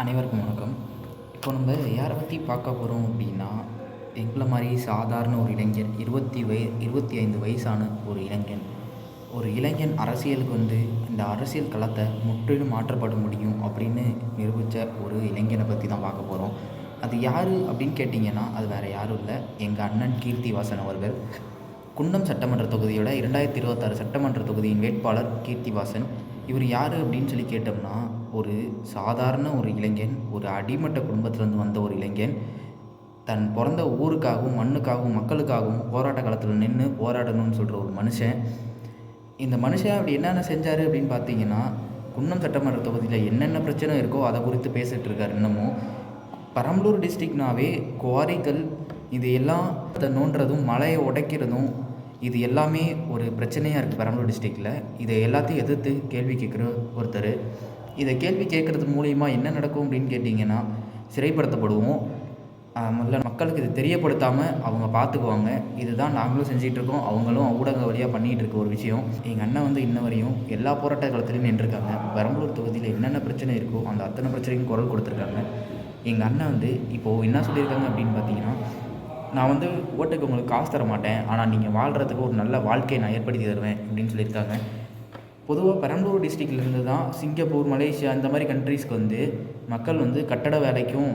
அனைவருக்கும் வணக்கம். இப்போ நம்ம யாரை பற்றி பார்க்க போகிறோம் அப்படின்னா, எங்களை மாதிரி சாதாரண ஒரு இளைஞர் 25 வயசான ஒரு இளைஞன். ஒரு இளைஞன் அரசியலுக்கு வந்து இந்த அரசியல் களத்தை முற்றிலும் மாற்றப்பட முடியும் அப்படின்னு நிரூபித்த ஒரு இளைஞனை பற்றி தான் பார்க்க போகிறோம். அது யார் அப்படின்னு கேட்டிங்கன்னா, அது வேறு யாரும் இல்லை, எங்கள் அண்ணன் கீர்த்திவாசன் அவர்கள். குன்னம் சட்டமன்ற தொகுதியோட 2026 சட்டமன்ற தொகுதியின் வேட்பாளர் கீர்த்திவாசன். இவர் யார் அப்படின்னு சொல்லி கேட்டோம்னா, ஒரு சாதாரண ஒரு இளைஞன், ஒரு அடிமட்ட குடும்பத்திலேருந்து வந்த ஒரு இளைஞன். தன் பிறந்த ஊருக்காகவும் மண்ணுக்காகவும் மக்களுக்காகவும் போராட்ட காலத்தில் நின்று போராடணும்னு சொல்கிற ஒரு மனுஷன். இந்த மனுஷன் அப்படி என்னென்ன செஞ்சார் அப்படின்னு பார்த்தீங்கன்னா, குன்னம் சட்டமன்ற தொகுதியில் என்னென்ன பிரச்சனை இருக்கோ அதை குறித்து பேசிகிட்டு இருக்கார் இன்னமும். பெரம்பலூர் டிஸ்ட்ரிக்ட்னாவே குவாரிகள் இது எல்லாம் நோண்டுறதும் மலையை உடைக்கிறதும் இது எல்லாமே ஒரு பிரச்சனையாக இருக்குது பெரம்பலூர் டிஸ்ட்ரிக்டில். இதை எல்லாத்தையும் எதிர்த்து கேள்வி கேட்குற ஒருத்தர். இதை கேள்வி கேட்குறது மூலிமா என்ன நடக்கும் அப்படின்னு கேட்டிங்கன்னா, சிறைப்படுத்தப்படுவோம். முதல்ல மக்களுக்கு இது தெரியப்படுத்தாமல் அவங்க பார்த்துக்குவாங்க. இதுதான் நாங்களும் செஞ்சிகிட்ருக்கோம், அவங்களும் ஊடக வழியாக பண்ணிகிட்டு இருக்க ஒரு விஷயம். எங்கள் அண்ணன் வந்து இன்ன வரையும் எல்லா போராட்ட காலத்துலையும் நின்றுருக்காங்க. பெரம்பலூர் தொகுதியில் என்னென்ன பிரச்சனை இருக்கோ அந்த அத்தனை பிரச்சனைக்கும் குரல் கொடுத்துருக்காங்க. எங்கள் அண்ணன் வந்து இப்போது என்ன சொல்லியிருக்காங்க அப்படின்னு பார்த்தீங்கன்னா, நான் வந்து ஓட்டுக்கு உங்களுக்கு காசு தர மாட்டேன், ஆனால் நீங்கள் வாழ்கிறதுக்கு ஒரு நல்ல வாழ்க்கையை நான் ஏற்படுத்தி தருவேன் அப்படின்னு சொல்லியிருக்காங்க. பொதுவாக பெரம்பலூர் டிஸ்ட்ரிக்ட்லேருந்து தான் சிங்கப்பூர், மலேசியா இந்த மாதிரி கண்ட்ரீஸ்க்கு வந்து மக்கள் வந்து கட்டட வேலைக்கும்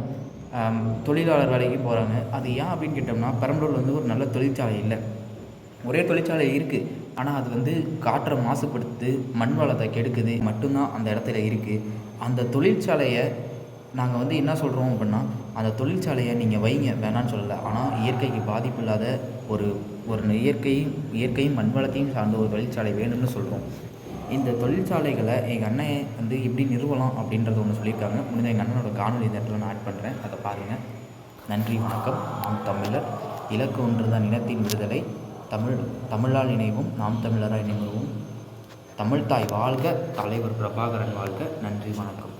தொழிலாளர் வேலைக்கும் போகிறாங்க. அது ஏன் அப்படின்னு கேட்டோம்னா, பெரம்பலூரில் வந்து ஒரு நல்ல தொழிற்சாலை இல்லை. ஒரே தொழிற்சாலை இருக்குது, ஆனால் அது வந்து காற்றை மாசுபடுத்து மண் வளத்தை கெடுக்குது மட்டும்தான் அந்த இடத்துல இருக்குது. அந்த தொழிற்சாலையை நாங்கள் வந்து என்ன சொல்கிறோம் அப்படின்னா, அந்த தொழிற்சாலையை நீங்கள் வைங்க, வேணான்னு சொல்லலை. ஆனால் இயற்கைக்கு பாதிப்பு இல்லாத ஒரு ஒரு இயற்கையும் மண் வளத்தையும் சார்ந்த ஒரு தொழிற்சாலை வேணும்னு சொல்கிறோம். இந்த தொழிற்சாலைகளை எங்கள் அண்ணன் வந்து எப்படி நிறுவலாம் அப்படின்றத ஒன்று சொல்லியிருக்காங்க. முடிஞ்ச எங்கள் அண்ணனோட காணொலி இந்த இடத்துல நான் ஆட் பண்ணுறேன், அதை பாருங்கள். நன்றி, வணக்கம். நாம் தமிழர். இலக்கு ஒன்றுதான் இனத்தின் விடுதலை. தமிழால் இணைவோம், நாம் தமிழராக இணைவோம். தமிழ்தாய் வாழ்க, தலைவர் பிரபாகரன் வாழ்க. நன்றி, வணக்கம்.